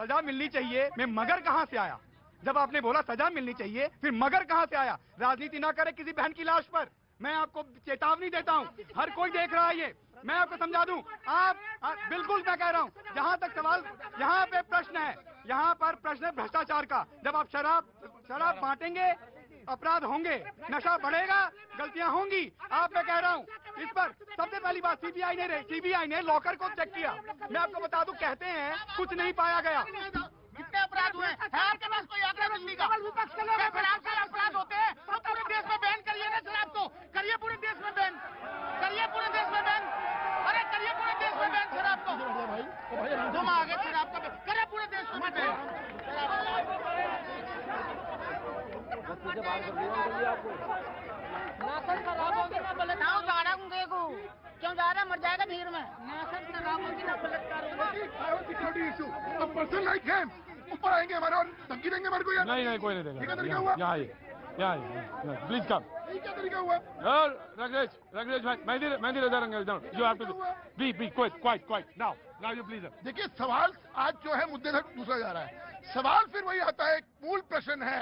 सजा मिलनी चाहिए, मैं मगर कहां से आया? जब आपने बोला सजा मिलनी चाहिए, फिर मगर कहां से आया? राजनीति ना करे किसी बहन की लाश पर। मैं आपको चेतावनी देता हूं, हर कोई देख रहा है ये, मैं आपको समझा दूं। आप बिल्कुल मैं कह रहा हूं, जहां तक सवाल यहाँ पे प्रश्न है, यहाँ पर प्रश्न है भ्रष्टाचार का। जब आप शराब बांटेंगे, अपराध होंगे, नशा बढ़ेगा, गलतियां होंगी। आप मैं कह रहा हूं, इस पर सबसे पहली बात सीबीआई ने लॉकर को चेक किया। मैं आपको बता दूं, कहते हैं कुछ नहीं पाया गया। कितने अपराध हुए हैं आपके पास कोई आंकड़ा दिल्ली का? अपराध होते हैं तो पूरे देश में बैन करिए ना शराब को, करिए पूरे देश में बैन, करिए पूरे देश में बैन, अरे करिए पूरे देश में बैन शराब को। तुम आगे शराब का करिए पूरे देश में बैन। नासन खराब होगी ना बलात्कार जा रहा हूँ, देखो क्यों जा रहा, मर जाएगा भीड़ में। नासन खराब होगी ना बलात्कार होगा। सिक्योरिटी इशू, अब पर्सन लाइक हिम ऊपर आएंगे हमारे और धमकी देंगे हमारे को यार। नहीं कोई नहीं देगा। तरीका हुआ यहाँ प्लीज कम। क्या तरीका हुआ? रंगरेज भाई, Mehndi you have to be quiet now you please. देखिए सवाल आज जो है मुद्दे से दूसरा जा रहा है। सवाल फिर वही आता है, मूल प्रश्न है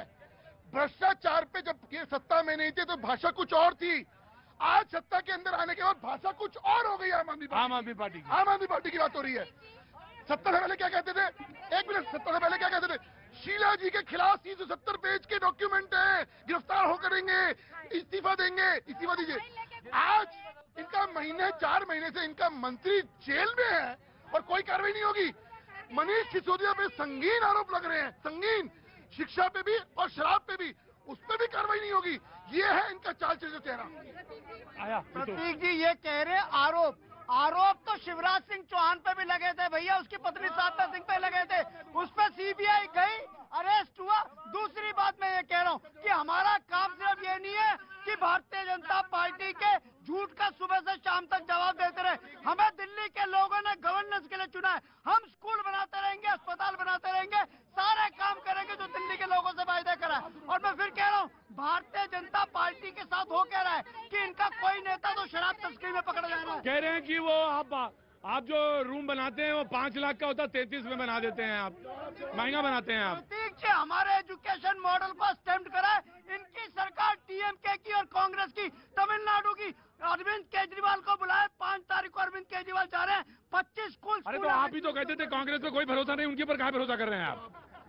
भ्रष्टाचार पे। जब ये सत्ता में नहीं थी तो भाषा कुछ और थी, आज सत्ता के अंदर आने के बाद भाषा कुछ और हो गई। आम आदमी पार्टी की बात हो रही है। सत्ता से पहले क्या कहते थे? एक मिनट, सत्ता से पहले क्या कहते थे? शीला जी के खिलाफ 370 पेज के डॉक्यूमेंट है, गिरफ्तार हो करेंगे, इस्तीफा देंगे, इस्तीफा दीजिए। आज इनका 4 महीने से इनका मंत्री जेल में है और कोई कार्रवाई नहीं होगी। मनीष सिसोदिया पे संगीन आरोप लग रहे हैं, संगीन, शिक्षा पे भी और शराब पे भी, उस पर भी कार्रवाई नहीं होगी। ये है इनका चाल चल चेहरा। प्रतीक जी ये कह रहे आरोप तो शिवराज सिंह चौहान पे भी लगे थे भैया, उसकी पत्नी साधना सिंह पे लगे थे, उस पर सीबीआई गई, अरेस्ट हुआ। दूसरी बात मैं ये कह रहा हूँ कि हमारा काम सिर्फ ये नहीं है कि भारतीय जनता पार्टी के झूठ का सुबह से शाम तक जवाब देते रहे। हमें दिल्ली के लोगों ने गवर्नेंस के लिए चुना है। हम स्कूल बनाते रहेंगे, अस्पताल बनाते रहेंगे, सारे काम करेंगे जो दिल्ली के लोगों से वायदे करा है। और मैं फिर कह रहा हूँ, भारतीय जनता पार्टी के साथ हो कह रहा है कि इनका कोई नेता तो शराब तस्करी में पकड़ा जा रहा है। कह रहे हैं कि वो आप जो रूम बनाते हैं वो 5 लाख का होता है, 33 में बना देते हैं, आप महंगा बनाते हैं आप। प्रतीक जी हमारे एजुकेशन मॉडल को स्टैम्प करा है इनकी सरकार, टीएमके की और कांग्रेस की, तमिलनाडु की। अरविंद केजरीवाल को बुलाए, 5 तारीख को अरविंद केजरीवाल जा रहे हैं, 25 स्कूल। अरे तो आप ही तो कहते थे कांग्रेस पे कोई भरोसा नहीं, उनके ऊपर कहाँ भरोसा कर रहे हैं आप?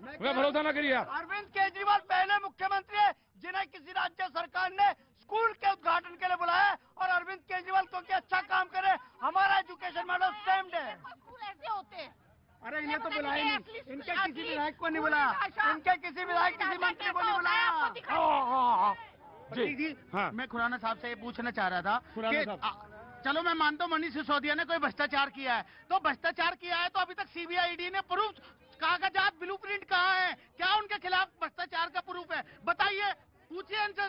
उनका भरोसा ना करिए आप। अरविंद केजरीवाल पहले मुख्यमंत्री है जिन्हें किसी राज्य सरकार ने स्कूल के उद्घाटन के लिए बुलाया है, और अरविंद केजरीवाल क्योंकि अच्छा काम करे, हमारा एजुकेशन मॉडल स्टैम्प्ड है। स्कूल ऐसे होते हैं। अरे इन्हें तो बुलाया नहीं, इनके किसी विधायक को नहीं बुलाया, इनके किसी विधायक किसी मंत्री को नहीं बुलाया। जी हाँ, मैं खुराना साहब से ये पूछना चाह रहा था कि चलो मैं मानता हूँ मनीष सिसोदिया ने कोई भ्रष्टाचार किया है, तो भ्रष्टाचार किया है तो अभी तक सीबीआई ईडी ने प्रूफ, कागजात, ब्लूप्रिंट कहाँ है? क्या उनके खिलाफ भ्रष्टाचार का प्रूफ है? बताइए, पूछिए इनसे,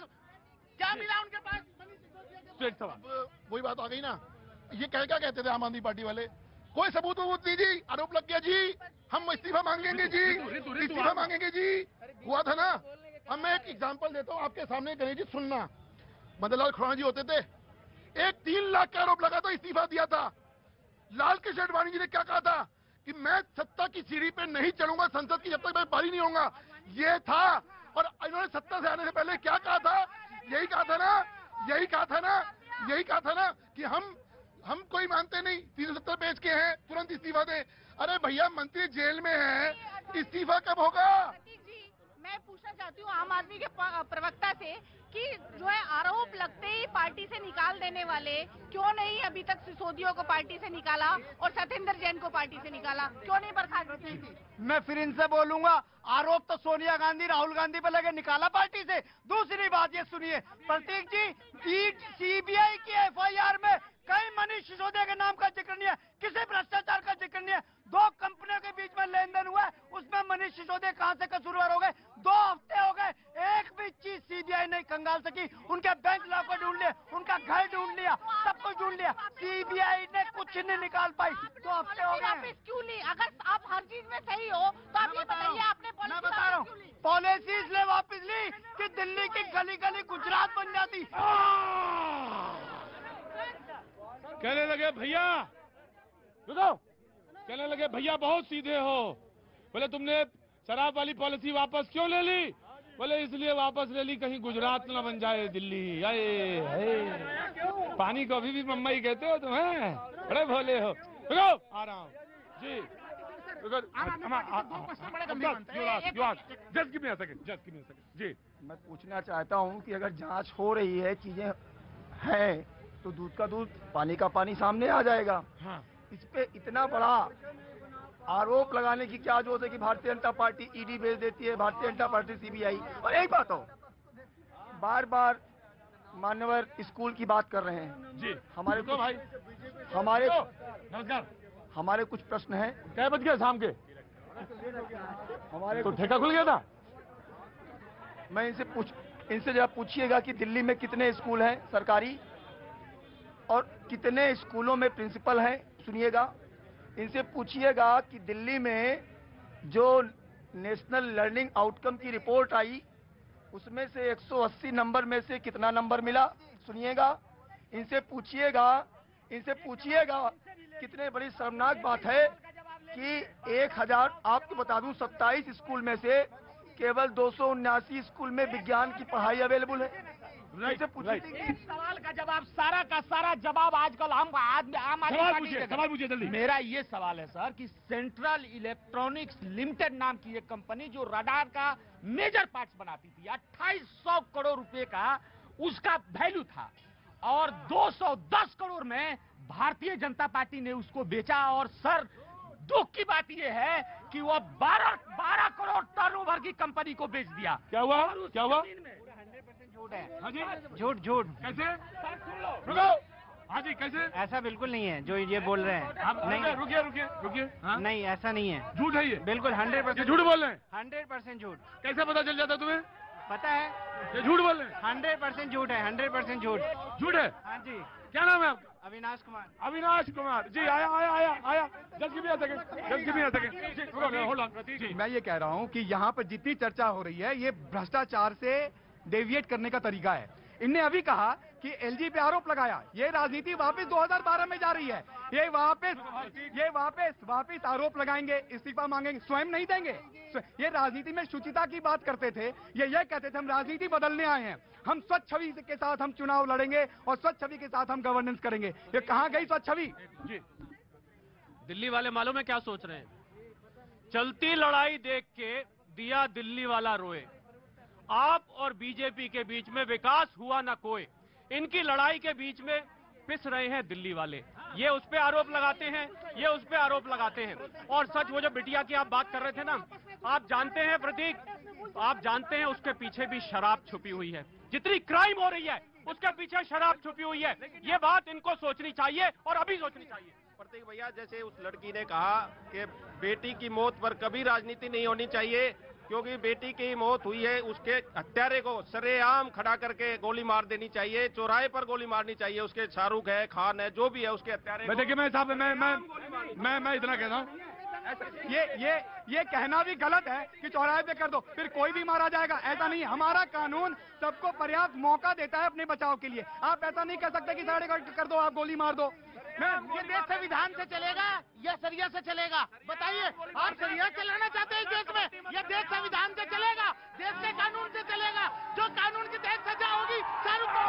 क्या मिला उनके पास? स्ट्रेट सवाल। वही बात आ गई ना, ये क्या कहते थे आम आदमी पार्टी वाले? कोई सबूत दीजिए, आरोप लग गया जी, हम इस्तीफा मांगेंगे जी, इस्तीफा मांगेंगे जी, हुआ था ना। अब मैं एक एग्जांपल देता हूँ आपके सामने, गणेश जी सुनना। मदन लाल खुराना जी होते थे, एक 3 लाख का आरोप लगा था, इस्तीफा दिया था। लाल कृष्ण आडवाणी जी ने क्या कहा था कि मैं सत्ता की सीढ़ी पे नहीं चढ़ूंगा संसद की जब तक मैं बाहरी नहीं होऊंगा, ये था। और इन्होंने सत्ता से आने से पहले क्या कहा था? यही कहा था ना कि हम कोई मानते नहीं, 370 पेज के हैं, तुरंत इस्तीफा दें। अरे भैया मंत्री जेल में है, इस्तीफा कब होगा? मैं पूछना चाहती हूँ आम आदमी के प्रवक्ता से कि जो है आरोप लगते ही पार्टी से निकाल देने वाले, क्यों नहीं अभी तक सिसोदिया को पार्टी से निकाला और सत्येंद्र जैन को पार्टी से निकाला, क्यों नहीं बर्खास्त? मैं फिर इनसे बोलूंगा, आरोप तो सोनिया गांधी, राहुल गांधी पर लगे, निकाला पार्टी से। दूसरी बात ये सुनिए प्रतीक जी, सीबीआई की एफआईआर में कहीं मनीष सिसोदिया के नाम का जिक्र नहीं है, किसी भ्रष्टाचार का जिक्र नहीं है। 2 कंपनियों के बीच में लेन देन हुआ है, उसमें मनीष सिसोदिया कहां से कसूरवार हो गए? 2 हफ्ते हो गए, एक भी चीज सीबीआई नहीं कंगाल सकी। उनके बैंक लॉकर ढूंढ लिया, उनका घर ढूंढ लिया, सब कुछ ढूंढ लिया, सीबीआई ने कुछ नहीं निकाल पाई। 2 हफ्ते हो गए। क्यों नहीं? अगर आप हर चीज में सही हो तो आप ये बताइए, आपने मैं बता रहा हूँ, पॉलिसी इसलिए वापिस ली कि दिल्ली की गली गली गुजरात बन जाती। कहने लगे भैया रुको, कहने लगे भैया बहुत सीधे हो, बोले तुमने शराब वाली पॉलिसी वापस क्यों ले ली? बोले इसलिए वापस ले ली कहीं गुजरात न बन जाए दिल्ली। पानी को अभी भी मम्मा ही कहते हो तुम, हैं? बड़े भोले हो। रुको, आ रहा हूँ जी। Just give me a second जी। मैं पूछना चाहता हूं कि अगर जांच हो रही है, चीजें हैं, तो दूध का दूध, पानी का पानी सामने आ जाएगा। हाँ। इस पे इतना बड़ा आरोप लगाने की क्या जरूरत है कि भारतीय जनता पार्टी ईडी भेज देती है, भारतीय जनता पार्टी सीबीआई। और एक बात हो, बार बार मान्यवर स्कूल की बात कर रहे हैं जी। हमारे को भाई, नमस्कार, हमारे कुछ प्रश्न हैं। क्या बज गया शाम के? हमारे तो ठेका खुल गया था। मैं इनसे जब पूछिएगा कि दिल्ली में कितने स्कूल हैं सरकारी और कितने स्कूलों में प्रिंसिपल हैं, सुनिएगा। इनसे पूछिएगा कि दिल्ली में जो नेशनल लर्निंग आउटकम की रिपोर्ट आई, उसमें से 180 नंबर में से कितना नंबर मिला, सुनिएगा। इनसे पूछिएगा कितने बड़ी शर्मनाक बात है कि 1000, आपको बता दूं, 27 स्कूल में से केवल 279 स्कूल में विज्ञान की पढ़ाई अवेलेबल है। एक सवाल का जवाब, सारा का सारा जवाब आजकल आम आदमी सवाल पूछिए जल्दी। मेरा ये सवाल है सर कि सेंट्रल इलेक्ट्रॉनिक्स लिमिटेड नाम की एक कंपनी जो रडार का मेजर पार्ट्स बनाती थी, 2800 करोड़ रुपए का उसका वैल्यू था और 210 करोड़ में भारतीय जनता पार्टी ने उसको बेचा। और सर दुख की बात यह है कि वो 12 करोड़ टर्नओवर की कंपनी को बेच दिया। क्या हुआ? क्या हुआ? झूठ है। हाँ जी, झूठ कैसे? रुको, हाँ जी, कैसे? ऐसा बिल्कुल नहीं है जो ये बोल रहे हैं। नहीं, रुकिए। हाँ? नहीं, ऐसा नहीं है। झूठ है ये? बिल्कुल 100% झूठ बोल रहे हैं। 100% झूठ। कैसे पता चल जाता तुम्हें? पता है, ये झूठ बोल रहे हैं। 100% झूठ है, 100% झूठ। झूठ है? हाँ जी। क्या नाम है आपका? अविनाश कुमार। अविनाश कुमार जी। आया। जल्द भी आ सके। होल्ड ऑन जी। मैं ये कह रहा हूं कि यहाँ पर जितनी चर्चा हो रही है, ये भ्रष्टाचार से डेविएट करने का तरीका है। इनने अभी कहा कि एलजी पे आरोप लगाया, ये राजनीति वापस 2012 में जा रही है। ये वापस आरोप लगाएंगे, इस्तीफा मांगेंगे, स्वयं नहीं देंगे। ये राजनीति में शुचिता की बात करते थे, ये कहते थे हम राजनीति बदलने आए हैं, हम स्वच्छ छवि के साथ हम चुनाव लड़ेंगे और स्वच्छ छवि के साथ हम गवर्नेंस करेंगे। ये कहां गई स्वच्छ छवि? जी, दिल्ली वाले मालूम है क्या सोच रहे हैं? चलती लड़ाई देख के दिया दिल्ली वाला रोए। आप और बीजेपी के बीच में विकास हुआ ना कोई। इनकी लड़ाई के बीच में पिस रहे हैं दिल्ली वाले। ये उस पे आरोप लगाते हैं, ये उस पे आरोप लगाते हैं। और सच, वो जो बिटिया की आप बात कर रहे थे ना, आप जानते हैं प्रतीक, आप जानते हैं उसके पीछे भी शराब छुपी हुई है। जितनी क्राइम हो रही है उसके पीछे शराब छुपी हुई है। ये बात इनको सोचनी चाहिए और अभी सोचनी चाहिए। प्रतीक भैया, जैसे उस लड़की ने कहा कि बेटी की मौत पर कभी राजनीति नहीं होनी चाहिए, क्योंकि बेटी की मौत हुई है, उसके हत्यारे को सरेआम खड़ा करके गोली मार देनी चाहिए, चौराहे पर गोली मारनी चाहिए। उसके शाहरुख है, खान है, जो भी है, उसके हत्यारे। देखिए, मैं साहब मैं इतना कहता हूँ, ये कहना भी गलत है कि चौराहे पे कर दो फिर कोई भी मारा जाएगा। ऐसा नहीं, हमारा कानून सबको पर्याप्त मौका देता है अपने बचाव के लिए। आप ऐसा नहीं कह सकते कि साढ़े कर दो, आप गोली मार दो। ये देश संविधान से चलेगा या शरिया से चलेगा? बताइए, आप शरिया चलाना चाहते हैं देश में? ये देश संविधान से चलेगा, देश के कानून से चलेगा। जो कानून के तहत सजा होगी शाहरुख को